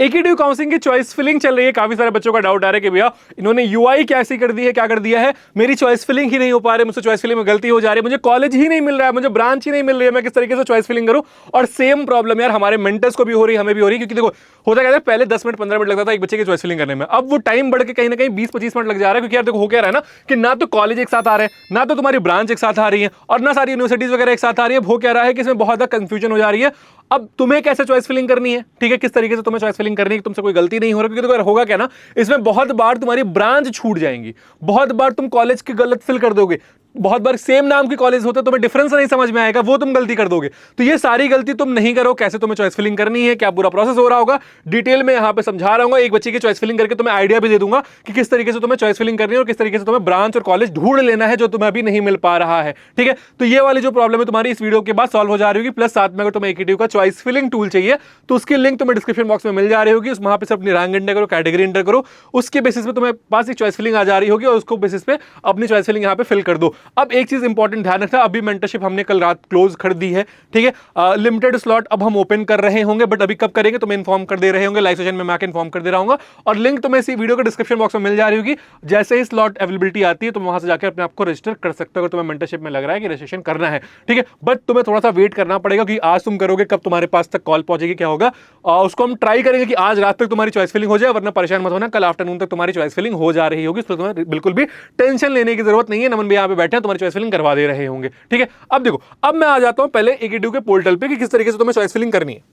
AKTU counselling की choice filling चल रही है। काफी सारे बच्चों का डाउट आ रहा है कि भैया इन्होंने यूआई कैसी कर दी है, क्या कर दिया है, मेरी चॉइस फिलिंग ही नहीं हो पा रही, मुझसे चॉइस फिलिंग में गलती हो जा रही है, मुझे कॉलेज ही नहीं मिल रहा है, मुझे ब्रांच ही नहीं मिल रही है, मैं किस तरीके से चॉइस फिलिंग करूं। और सेम प्रॉब्लम यार हमारे मेंटर्स को भी हो रही है, हमें भी हो रही है, क्योंकि देखो होता क्या है, पहले 10 मिनट 15 मिनट लगता था एक बच्चे की चॉइस फिलिंग करने में, अब वो टाइम बढ़ के कहीं ना कहीं 20-25 मिनट लग जा रहा है। क्योंकि यार देखो हो क्या रहा है ना कि ना तो कॉलेज एक साथ आ रहे हैं, ना तो तुम्हारी ब्रांच एक साथ आ रही है, और ना सारी यूनिवर्सिटीज वगैरह एक साथ आ रही है। हो क्या रहा है कि इसमें बहुत ज्यादा कंफ्यूजन हो जा रही है। अब तुम्हें कैसे चॉइस फिलिंग करनी है, ठीक है, किस तरीके से तुम्हें चॉइस फिलिंग करनी है, तुमसे कोई गलती नहीं हो रही। क्योंकि तो होगा क्या ना, इसमें बहुत बार तुम्हारी ब्रांच छूट जाएंगी, बहुत बार तुम कॉलेज की गलत फिल कर दोगे, बहुत बार सेम नाम के कॉलेज होते तुम्हें डिफरेंस नहीं समझ में आएगा, वो तुम गलती कर दोगे। तो ये सारी गलती तुम नहीं करो। कैसे तुम्हें चॉइस फिलिंग करनी है, क्या पूरा प्रोसेस हो रहा होगा, डिटेल में यहां पे समझा रहा हूं। एक बच्चे की चॉइस फिलिंग करके तुम्हें आइडिया भी दे दूंगा कि किस तरीके से तुम्हें चॉइस फिलिंग करनी है और किस तरीके से तुम्हें ब्रांच और कॉलेज ढूंढ लेना है जो तुम्हें अभी नहीं मिल पा रहा है। ठीक है, तो ये वाली जो प्रॉब्लम है तुम्हारी इस वीडियो के बाद सॉल्व हो जा रही होगी। प्लस साथ में अगर तुम्हें एकेटीयू का चॉइस फिलिंग टूल चाहिए तो उसकी लिंक तुम्हें डिस्क्रिप्शन बॉक्स में मिल जा रही होगी। वहां पे सिर्फ अपनी रैंक एंटर करो, कैटेगरी एंटर करो, उसके बेसिस पे तुम्हें पास एक चॉइस फिलिंग आ जा रही होगी और उसको बेसिस पे अपनी चॉइस फिलिंग यहां पे फिल कर दो। अब एक चीज इंपॉर्टेंट ध्यान रखना, अभी मेंटरशिप हमने कल रात क्लोज कर दी है। ठीक है, लिमिटेड स्लॉट अब हम ओपन कर रहे होंगे, बट अभी कब करेंगे तुम्हें इन्फॉर्म कर दे रहे होंगे, लाइव सेशन में मैं इन्फॉर्म कर दे रहा हूँ। और लिंक तुम्हें इसी वीडियो के डिस्क्रिप्शन बॉक्स में मिल जा रही होगी। जैसे ही स्लॉट अवेलेबिलिटी आती है तुम वहां से जाकर अपने आप को रजिस्टर कर सकते हो, अगर तुम्हें मेंटरशिप में लग रहा है कि रजिस्ट्रेशन करना है। ठीक है, बट तुम्हें थोड़ा सा वेट करना पड़ेगा कि आज तुम करोगे, कब तुम्हारे पास तक कॉल पहुंचेगी, क्या होगा उसको हम ट्राई करेंगे कि आज रात तक तुम्हारी चॉइस फिलिंग हो जाए। वरना परेशान मत होना, कल आफ्टरनून तक तुम्हारी चॉइस फिलिंग हो जा रही होगी, इस पर तुम्हें बिल्कुल भी टेंशन लेने की जरूरत नहीं है। नमन भी यहाँ पे बैठे हैं, तुम्हारी चॉइस फिलिंग करवा दे रहे होंगे। ठीक है, अब देखो, अब मैं आ जाता हूं पहले एकेटीयू के पोर्टल पे कि किस तरीके से तुम्हें चॉइस फिलिंग करनी है।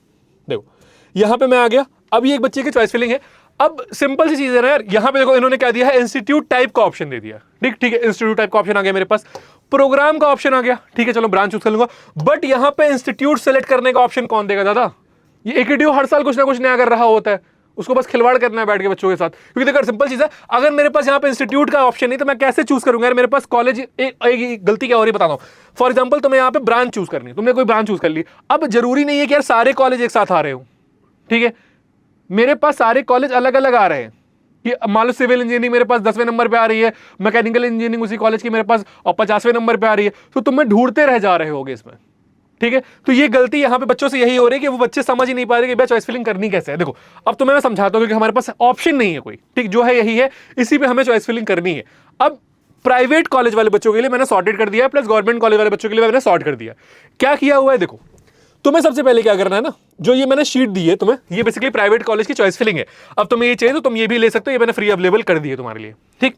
देखो यहां पे मैं आ गया, अब ये एक बच्चे की चॉइस फिलिंग है। अब सिंपल सी चीज है ना यार, यहां पे देखो इन्होंने क्या दिया है, इंस्टीट्यूट टाइप का ऑप्शन दे दिया। ठीक ठीक है, इंस्टीट्यूट टाइप का ऑप्शन आ गया मेरे पास, प्रोग्राम का ऑप्शन आ गया। ठीक है, चलो ब्रांच चूज कर लूंगा, बट यहां पे इंस्टीट्यूट सेलेक्ट करने का ऑप्शन कौन देगा दादा? ये एकेटीयू हर साल कुछ ना कुछ नया कर रहा होता है, उसको बस खिलवाड़ करना है बैठ के बच्चों के साथ। क्योंकि देखो सिंपल चीज है, अगर मेरे पास यहाँ पे इंस्टीट्यूट का ऑप्शन नहीं तो मैं कैसे चूज करूंगा यार? मेरे पास कॉलेज एक गलती क्या हो रही है बताता हूं। फॉर एग्जांपल तुम्हें यहाँ पे ब्रांच चूज करनी है, तुमने कोई ब्रांच चूज कर ली। अब जरूरी नहीं है कि यार सारे कॉलेज एक साथ आ रहे हो। ठीक है, मेरे पास सारे कॉलेज अलग अलग आ रहे हैं कि मान लो सिविल इंजीनियरिंग मेरे पास 10वें नंबर पे आ रही है, मैकेनिकल इंजीनियरिंग उसी कॉलेज की मेरे पास और 50वें नंबर पे आ रही है, तो तुम्हें ढूंढते रह जा रहे होगे इसमें। ठीक है, तो ये गलती यहां पे बच्चों से यही हो रही है कि वो बच्चे समझ ही नहीं पा रहे कि भैया चॉइस फिलिंग करनी कैसे है। देखो अब तुम्हें मैं समझाता हूं, क्योंकि हमारे पास ऑप्शन नहीं है कोई, ठीक, जो है यही है, इसी पे हमें चॉइस फिलिंग करनी है। अब प्राइवेट कॉलेज वाले बच्चों के लिए मैंने सॉर्टेड कर दिया है, प्लस गवर्नमेंट कॉलेज वाले बच्चों के लिए मैंने सॉर्ट कर दिया। क्या किया हुआ है देखो, तुम्हें सबसे पहले क्या करना है ना, जो ये मैंने शीट दी है तुम्हें, ये बेसिकली प्राइवेट कॉलेज की चॉइस फिलिंग है। अब तुम्हें ये चाहिए तो तुम ये भी ले सकते हो, ये मैंने फ्री अवेलेबल कर दी है तुम्हारे लिए। ठीक,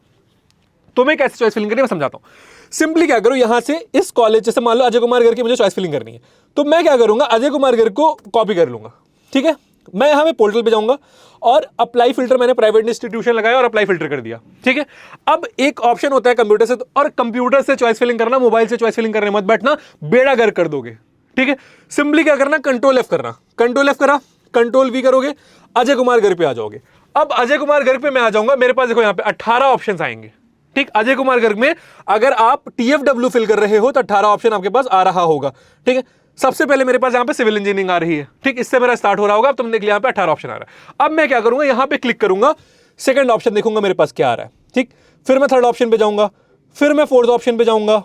तुम्हें कैसे चॉइस फिलिंग करनी है मैं समझाता हूं। सिंपली क्या करो, यहां से इस कॉलेज, जैसे मान लो अजय कुमार गर्ग की मुझे चॉइस फिलिंग करनी है, तो मैं क्या करूंगा, अजय कुमार गर्ग को कॉपी कर लूंगा। ठीक है, मैं यहां पे पोर्टल पे जाऊंगा और अप्लाई फिल्टर, मैंने प्राइवेट इंस्टीट्यूशन लगाया और अप्लाई फिल्टर कर दिया। ठीक है, अब एक ऑप्शन होता है कंप्यूटर से, और कंप्यूटर से चॉइस फिलिंग करना, मोबाइल से चॉइस फिलिंग करने मत बैठना, बेड़ा गर्क कर दोगे। ठीक है, सिंपली क्या करना, कंट्रोल एफ करना, कंट्रोल एफ करा, कंट्रोल वी करोगे, अजय कुमार गर्ग पे आ जाओगे। अब अजय कुमार गर्ग पे मैं आ जाऊंगा, मेरे पास देखो यहां पे 18 ऑप्शंस आएंगे। ठीक, अजय कुमार गर्ग में अगर आप टीएफडब्ल्यू फिल कर रहे हो तो 18 ऑप्शन आपके पास आ रहा होगा। ठीक है, सबसे पहले मेरे पास यहां पे सिविल इंजीनियरिंग आ रही है। ठीक, इससे मेरा स्टार्ट हो रहा होगा। अब तुमने देख लिया यहां पे 18 ऑप्शन आ रहा है। अब मैं क्या करूंगा, यहां पे क्लिक करूंगा, सेकंड ऑप्शन देखूंगा मेरे पास क्या आ रहा है। ठीक, फिर मैं थर्ड ऑप्शन पे जाऊंगा, फिर मैं फोर्थ ऑप्शन पे जाऊंगा।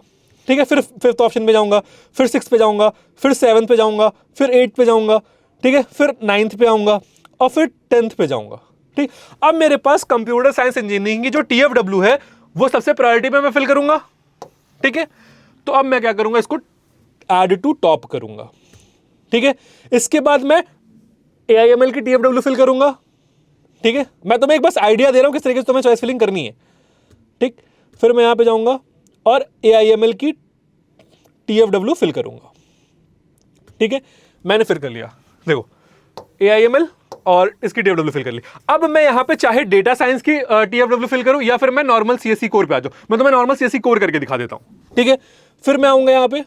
ठीक है, फिर फिफ्थ ऑप्शन पे जाऊंगा, फिर सिक्स पे जाऊंगा, फिर सेवंथ पे जाऊंगा, फिर एट्थ पे जाऊंगा। ठीक है, फिर नाइन्थ पे आऊंगा और फिर 10th पे जाऊंगा। ठीक, अब मेरे पास कंप्यूटर साइंस इंजीनियरिंग की जो टीएफडब्ल्यू है वो सबसे प्रायोरिटी पे मैं फिल करूंगा। ठीक है, तो अब मैं क्या करूंगा, इसको ऐड टू टॉप करूंगा। ठीक है, इसके बाद मैं एआईएमएल की टीएफडब्ल्यू फिल करूंगा। ठीक है, मैं तुम्हें एक बस आइडिया दे रहा हूं किस तरीके से तुम्हें चॉइस फिलिंग करनी है। ठीक, फिर मैं यहां पे जाऊंगा और एआईएमएल की टीएफडब्ल्यू फिल करूंगा। ठीक है, मैंने फिल कर लिया, देखो एआईएमएल और इसकी टीएफडब्ल्यू फिल कर ली। अब मैं यहां पे चाहे डेटा साइंस की टीएफडब्ल्यू फिल करूं या फिर मैं नॉर्मल सीएससी कोर पे आ जाऊं, मैं तुम्हें नॉर्मल सीएससी कोर करके दिखा देता हूं। ठीक है, फिर मैं आऊंगा यहां पे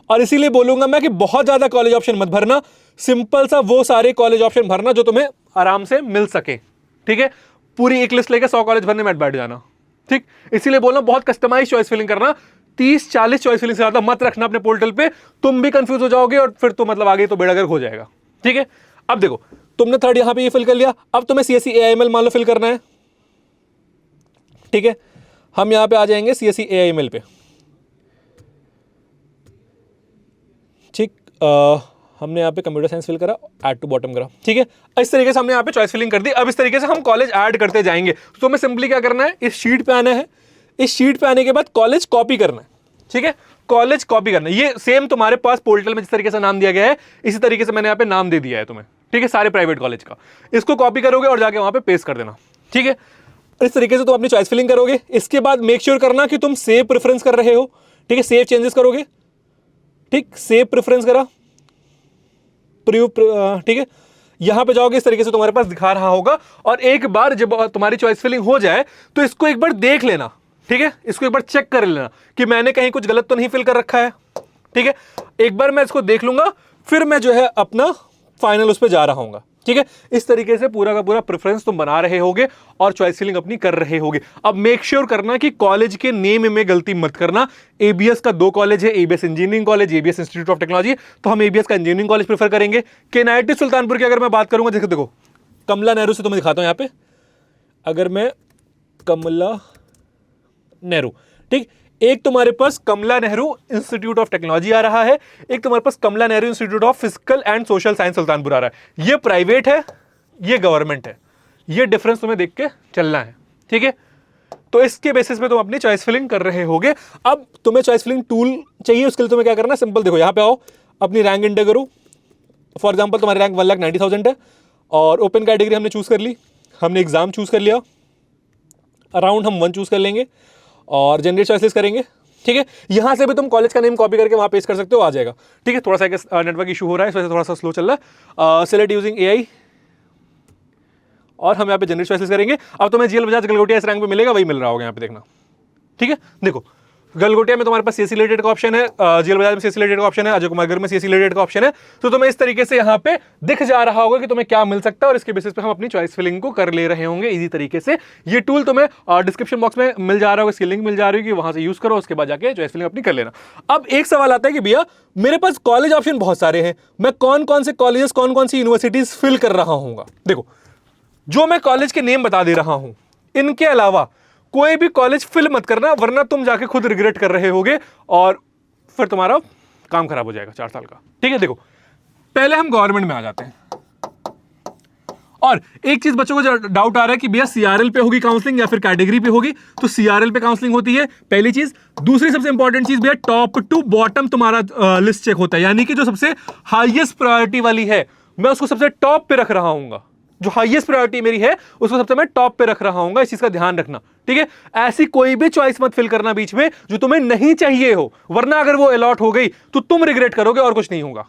और इसीलिए बोलूंगा मैं कि बहुत ज्यादा कॉलेज ऑप्शन मत भरना, सिंपल सा वो सारे कॉलेज ऑप्शन भरना जो तुम्हें आराम से मिल सके। ठीक है, पूरी एक लिस्ट लेकर 100 कॉलेज भरने में बैठ जाना। ठीक, इसीलिए बोलना बहुत कस्टमाइज चॉइस फिलिंग करना, 30-40 चॉइस फिलिंग से ज्यादा मत रखना अपने पोर्टल पे, तुम भी कंफ्यूज हो जाओगे और फिर तो मतलब आगे तो बेड़ा गर्क हो जाएगा। ठीक है, अब देखो तुमने थर्ड यहां पे ये फिल कर लिया, अब तुम्हें सीएससी एआईएमएल मान लो फिल करना है। ठीक है, हम यहां पे आ जाएंगे सीएससी एआईएमएल पे। ठीक, हमने यहाँ पे कंप्यूटर साइंस फिल करा, ऐड टू बॉटम करा, ठीक है। इस तरीके से हमने यहाँ पे चॉइस फिलिंग कर दी। अब इस तरीके से हम कॉलेज ऐड करते जाएंगे। तो हमें सिंपली क्या करना है, इस शीट पे आना है, इस शीट पे आने के बाद कॉलेज कॉपी करना है, ठीक है। कॉलेज कॉपी करना है, ये सेम तुम्हारे पास पोर्टल में जिस तरीके से नाम दिया गया है इसी तरीके से मैंने यहाँ पे नाम दे दिया है तुम्हें, ठीक है, सारे प्राइवेट कॉलेज का। इसको कॉपी करोगे और जाके वहां पे पेस्ट कर देना, ठीक है। इस तरीके से तुम अपनी चॉइस फिलिंग करोगे। इसके बाद मेक श्योर करना कि तुम सेव प्रेफरेंस कर रहे हो, ठीक है, सेव चेंजेस करोगे, ठीक, सेव प्रेफरेंस करा, ठीक है। यहां पे जाओगे, इस तरीके से तुम्हारे पास दिखा रहा होगा। और एक बार जब तुम्हारी चॉइस फिलिंग हो जाए तो इसको एक बार देख लेना, ठीक है, इसको एक बार चेक कर लेना कि मैंने कहीं कुछ गलत तो नहीं फिल कर रखा है, ठीक है। एक बार मैं इसको देख लूंगा, फिर मैं जो है अपना फाइनल उस पर जा रहा हूंगा, ठीक है। इस तरीके से पूरा का पूरा प्रेफरेंस तुम बना रहे होगे और चॉइस फिलिंग अपनी कर रहे होगे। अब मेक श्योर करना कि कॉलेज के नेम में गलती मत करना। एबीएस का 2 कॉलेज है, ABS engineering college, ABS institute of technology, तो हम एबीएस का इंजीनियरिंग कॉलेज प्रेफर करेंगे। केएनआईटी सुल्तानपुर की अगर मैं बात करूंगा, जैसे देखो कमला नेहरू से तुम्हें दिखाता हूं, यहां पे अगर मैं कमला नेहरू, ठीक, एक तुम्हारे पास Kamla Nehru institute of technology आ रहा है, एक तुम्हारे पास Kamla Nehru institute of physical and social science Sultanpur आ रहा है। ये प्राइवेट है, ये गवर्नमेंट है, ये डिफरेंस तुम्हें देख के चलना है, ठीक है। तो इसके बेसिस पे तुम अपनी चॉइस फिलिंग कर रहे होगे। अब तुम्हें चॉइस फिलिंग टूल चाहिए, उसके लिए तुम्हें क्या करना है, सिंपल देखो यहां पे आओ, अपनी रैंक इंटर करो। फॉर एग्जाम्पल तुम्हारी रैंक 1,90,000 है और ओपन कैटेगरी हमने चूज कर ली, हमने एग्जाम चूज कर लिया, अराउंड हम 1 चूज कर लेंगे और जनरेट चॉइस लिस्ट करेंगे, ठीक है। यहां से भी तुम कॉलेज का नेम कॉपी करके वहां पेस्ट कर सकते हो, आ जाएगा, ठीक है। थोड़ा सा नेटवर्क इशू हो रहा है, इस वजह से थोड़ा सा स्लो चल रहा है। सेलेक्ट यूजिंग एआई और हम यहाँ पे जनरेट चॉइस लिस्ट करेंगे। अब तुम्हें जीएल बजाज गलगोटिया इस रैंक पे मिलेगा, वही मिल रहा होगा यहाँ पे, देखना, ठीक है। देखो गलगोटिया में तुम्हारे पास सीएससी रिलेटेड का ऑप्शन है, जीएल बजाज में सीएससी रिलेटेड का ऑप्शन है, अजय कुमार गर्ग में सीएससी रिलेटेड का ऑप्शन है। तो तुम्हें इस तरीके से यहाँ पे दिख जा रहा होगा कि तुम्हें क्या मिल सकता है और इसके बेसिस पे हम अपनी चॉइस फिलिंग को कर ले रहे होंगे इजी तरीके से। ये टूल तुम्हें डिस्क्रिप्शन बॉक्स में मिल जा रहा होगा, इसकी लिंक मिल जा रही होगी, वहां से यूज करो, उसके बाद जाके चॉइस फिलिंग अपनी कर लेना। अब एक सवाल आता है कि भैया मेरे पास कॉलेज ऑप्शन बहुत सारे हैं, मैं कौन कौन से कॉलेजेस, कौन कौन सी यूनिवर्सिटीज फिल कर रहा हूँ। देखो जो मैं कॉलेज के नेम बता दे रहा हूं, इनके अलावा कोई भी कॉलेज फिल मत करना, वरना तुम जाके खुद रिग्रेट कर रहे होगे और फिर तुम्हारा काम खराब हो जाएगा 4 साल का, ठीक है। देखो पहले हम गवर्नमेंट में आ जाते हैं। और एक चीज बच्चों को डाउट आ रहा है कि भैया सीआरएल पे होगी काउंसलिंग या फिर कैटेगरी पे होगी, तो सीआरएल पे काउंसलिंग होती है, पहली चीज। दूसरी सबसे इंपॉर्टेंट चीज भैया, टॉप टू बॉटम तुम्हारा लिस्ट चेक होता है, यानी कि जो सबसे हाईएस्ट प्रायोरिटी वाली है मैं उसको सबसे टॉप पे रख रहा हूंगा, जो हाईएस्ट प्रायोरिटी मेरी है उसको सबसे मैं टॉप पे रख रहा हूंगा। इस चीज का ध्यान रखना, ठीक है। ऐसी कोई भी चॉइस मत फिल करना बीच में जो तुम्हें नहीं चाहिए हो, वरना अगर वो अलॉट हो गई तो तुम रिग्रेट करोगे और कुछ नहीं होगा,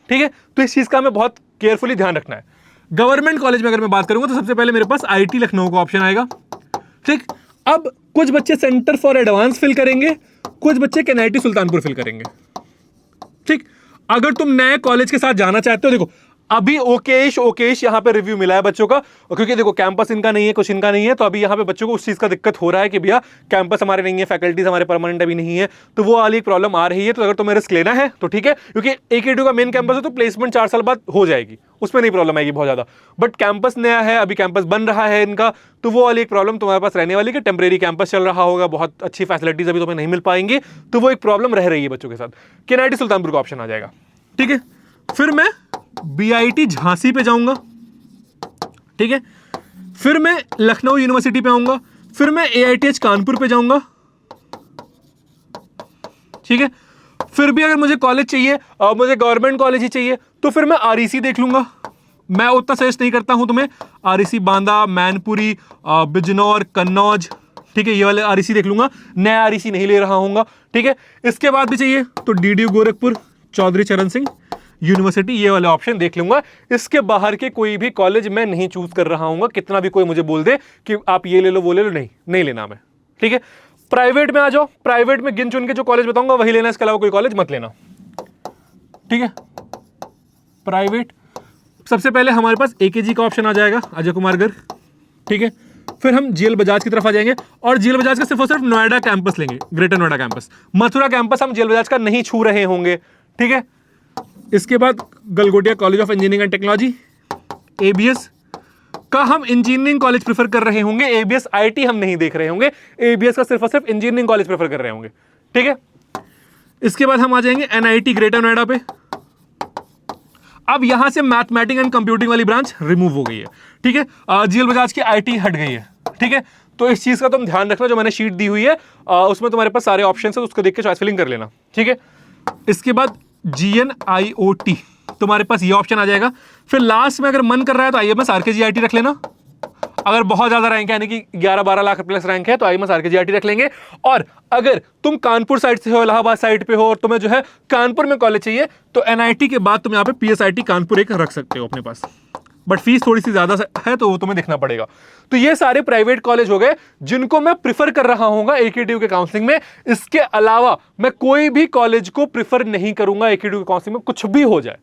ठीक है। तो इस चीज का हमें बहुत केयरफुली ध्यान रखना है। गवर्नमेंट कॉलेज में अगर मैं बात करूंगा तो सबसे पहले मेरे पास आईटी लखनऊ का ऑप्शन आएगा, ठीक। अब कुछ बच्चे सेंटर फॉर एडवांस फिल करेंगे, कुछ बच्चे केएनआईटी सुल्तानपुर फिल करेंगे, ठीक। अगर तुम नए कॉलेज के साथ जाना चाहते हो, देखो अभी ओकेश यहां पे रिव्यू मिला है बच्चों का, क्योंकि देखो कैंपस इनका नहीं है, कुछ इनका नहीं है, तो अभी यहां पे बच्चों को उस चीज का दिक्कत हो रहा है कि भैया कैंपस हमारे नहीं है, फैकल्टीज हमारे परमानेंट अभी नहीं है, तो वो वाली प्रॉब्लम आ रही है। तो अगर तुम्हें रिस्क लेना है तो ठीक है, क्योंकि AKTU का मेन कैंपस है तो प्लेसमेंट 4 साल बाद हो जाएगी, उसमें नहीं प्रॉब्लम आएगी बहुत ज्यादा। बट कैंपस नया है, अभी कैंपस बन रहा है इनका, तो वो वाली एक प्रॉब्लम तुम्हारे पास रहने वाली कि टेम्परेरी कैंपस चल रहा होगा, बहुत अच्छी फैसिलिटीज अभी तुम्हें नहीं मिल पाएंगी, तो वो एक प्रॉब्लम रह रही है बच्चों के साथ। केएनआईटी सुल्तानपुर का ऑप्शन आ जाएगा, ठीक है। फिर मैं बीआईटी झांसी पे जाऊंगा, ठीक है। फिर मैं लखनऊ यूनिवर्सिटी पे आऊंगा, फिर मैं AITH कानपुर पे जाऊंगा, ठीक है। फिर भी अगर मुझे कॉलेज चाहिए और मुझे गवर्नमेंट कॉलेज ही चाहिए तो फिर मैं REC देख लूंगा। मैं उतना सजेस्ट नहीं करता हूं तुम्हें, REC बांदा, मैनपुरी, बिजनौर, कन्नौज, ठीक है, ये वाले REC देख लूंगा, नया REC नहीं ले रहा हूंगा, ठीक है। इसके बाद भी चाहिए तो DDU गोरखपुर, चौधरी चरण सिंह यूनिवर्सिटी, ये वाला ऑप्शन देख लूंगा। इसके बाहर के कोई भी कॉलेज मैं नहीं चूज कर रहा हूं, कितना भी कोई मुझे बोल दे कि आप ये ले लो वो ले लो, नहीं लेना मैं, ठीक है। प्राइवेट में आ जाओ, प्राइवेट में गिन चुन के जो कॉलेज बताऊंगा वही लेना, इसके अलावा कोई कॉलेज मत लेना, ठीक है। प्राइवेट सबसे पहले हमारे पास AKG का ऑप्शन आ जाएगा, अजय कुमार गर्ग, ठीक है। फिर हम जीएल बजाज की तरफ आ जाएंगे और जीएल बजाज का सिर्फ और सिर्फ नोएडा कैंपस लेंगे, greater Noida campus. Mathura campus हम जीएल बजाज का नहीं छू रहे होंगे, ठीक है। इसके बाद Galgotia college of engineering and technology, ABS का हम इंजीनियरिंग कॉलेज प्रेफर कर रहे होंगे, ABS IT हम नहीं देख रहे होंगे, ABS का सिर्फ और सिर्फ इंजीनियरिंग कॉलेज प्रेफर कर रहे होंगे, ठीक है। इसके बाद हम आ जाएंगे NIT ग्रेटर नोएडा पे, अब यहां से मैथमेटिक्स एंड कंप्यूटिंग वाली ब्रांच रिमूव हो गई है, ठीक है। जीएल बजाज की आईटी हट गई है, ठीक है। तो इस चीज का तुम ध्यान रखना, जो मैंने शीट दी हुई है उसमें तुम्हारे पास सारे ऑप्शन है, उसको देख के चॉइस फिलिंग कर लेना, ठीक है। इसके बाद GNIOT तुम्हारे पास ये ऑप्शन आ जाएगा। फिर लास्ट में अगर मन कर रहा है तो IMS RKGIT रख लेना। अगर बहुत ज्यादा रैंक है, यानी कि 11-12 लाख प्लस रैंक है, तो IMS RKGIT रख लेंगे। और अगर तुम कानपुर साइड से हो, इलाहाबाद साइड पे हो और तुम्हें जो है कानपुर में कॉलेज चाहिए, तो NIT के बाद तुम यहाँ पे PSIT कानपुर एक रख सकते हो अपने पास, बट फीस थोड़ी सी ज्यादा है तो वो तुम्हें देखना पड़ेगा। तो ये सारे प्राइवेट कॉलेज हो गए जिनको मैं प्रिफर कर रहा हूंगा AKTU के काउंसलिंग में। इसके अलावा मैं कोई भी कॉलेज को प्रिफर नहीं करूंगा AKTU के काउंसलिंग में, कुछ भी हो जाए,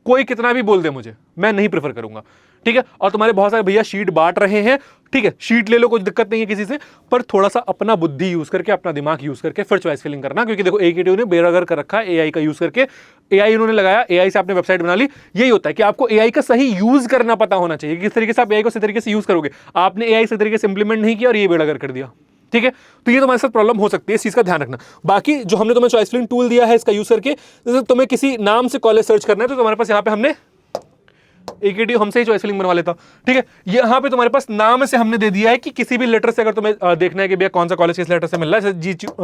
कोई कितना भी बोल दे मुझे, मैं नहीं प्रेफर करूंगा, ठीक है। और तुम्हारे बहुत सारे भैया शीट बांट रहे हैं, ठीक है, शीट ले लो, कुछ दिक्कत नहीं है किसी से, पर थोड़ा सा अपना बुद्धि यूज करके, अपना दिमाग यूज करके फिर चॉइस फिलिंग करना। क्योंकि देखो AKTU ने बेरगर कर रखा है AI का यूज करके, AI इन्होंने लगाया, AI से आपने वेबसाइट बना ली। यही होता है कि आपको AI का सही यूज करना पता होना चाहिए, किस तरीके से आप AI को सही तरीके से यूज करोगे। आपने AI सही तरीके से इंप्लीमेंट नहीं किया और ये बेरगर कर दिया, ठीक है। तो ये तुम्हारे साथ प्रॉब्लम हो सकती है, इस चीज का ध्यान रखना। बाकी जो हमने तुम्हें चॉइस फिलिंग टूल दिया है, इसका यूज करके, जैसे तुम्हें किसी नाम से कॉलेज सर्च करना है तो तुम्हारे पास यहाँ पे हमने AKTU हमसे ही चॉइस फिलिंग बनवा लेता, ठीक है। यहाँ पे तुम्हारे पास नाम से हमने दे दिया है कि किसी भी लेटर से अगर तुम्हें देखना है कि भैया कौन सा कॉलेज किस लेटर से मिल रहा है,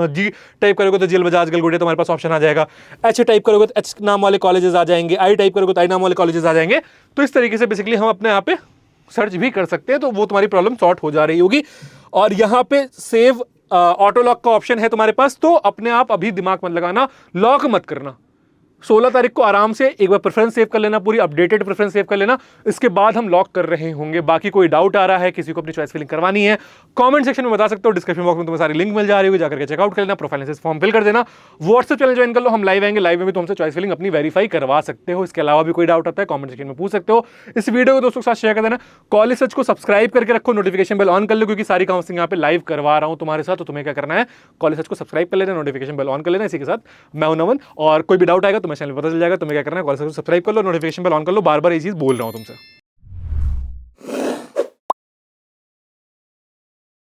जी टाइप करोगे तो जीएल बजाज गलगोटिया तुम्हारे पास ऑप्शन आ जाएगा। H टाइप करोगे तो H नाम वाले कॉलेजेस आ जाएंगे, I टाइप करोगे तो I नाम वाले कॉलेजेस आ जाएंगे। तो इस तरीके से बेसिकली हम अपने यहाँ पे सर्च भी कर सकते हैं, तो वो तुम्हारी प्रॉब्लम सॉर्ट हो जा रही होगी। और यहाँ पे सेव ऑटो लॉक का ऑप्शन है तुम्हारे पास, तो अपने आप अभी दिमाग मत लगाना, लॉक मत करना। 16 तारीख को आराम से एक बार प्रेफरेंस सेव कर लेना, पूरी अपडेटेड प्रेफरेंस सेव कर लेना, इसके बाद हम लॉक कर रहे होंगे। बाकी कोई डाउट आ रहा है, किसी को अपनी चॉइस फिलिंग करवानी है, कमेंट सेक्शन में बता सकते हो, डिस्क्रिप्शन बॉक्स में तुम्हें सारी लिंक मिल जा रही होगी, जाकर के चेकआउट कर लेना, प्रोफाइल एनालिसिस फॉर्म फिल कर देना, व्हाट्सएप चैनल ज्वाइन कर लो, हम लाइव आएंगे, लाइव में भी तुमसे चॉइस फिलिंग अपनी वेरीफाई करवा सकते हो। इसके अलावा भी कोई डाउट आता है कमेंट सेक्शन में पूछ सकते हो। इस वीडियो को दोस्तों के साथ शेयर कर देना, कॉलेज सर्च को सब्सक्राइब करके रखो, नोटिफिकेशन बेल ऑन कर लो, क्योंकि सारी काउंसलिंग यहाँ पे लाइव करवा रहा हूँ तुम्हारे साथ। तो तुम्हें क्या करना है, कॉलेज सर्च को सब्सक्राइब कर लेना, नोटिफिकेशन बेल ऑन कर लेना। इसी के साथ मैं हूं नमन, और कोई भी डाउट आएगा तो मैं चैनल पता चल जाएगा। तुम्हें क्या करना है, कॉलेज सर्च को सब्सक्राइब कर लो, नोटिफिकेशन बेल ऑन कर लो, बार बार ये चीज बोल रहा हूं तुमसे।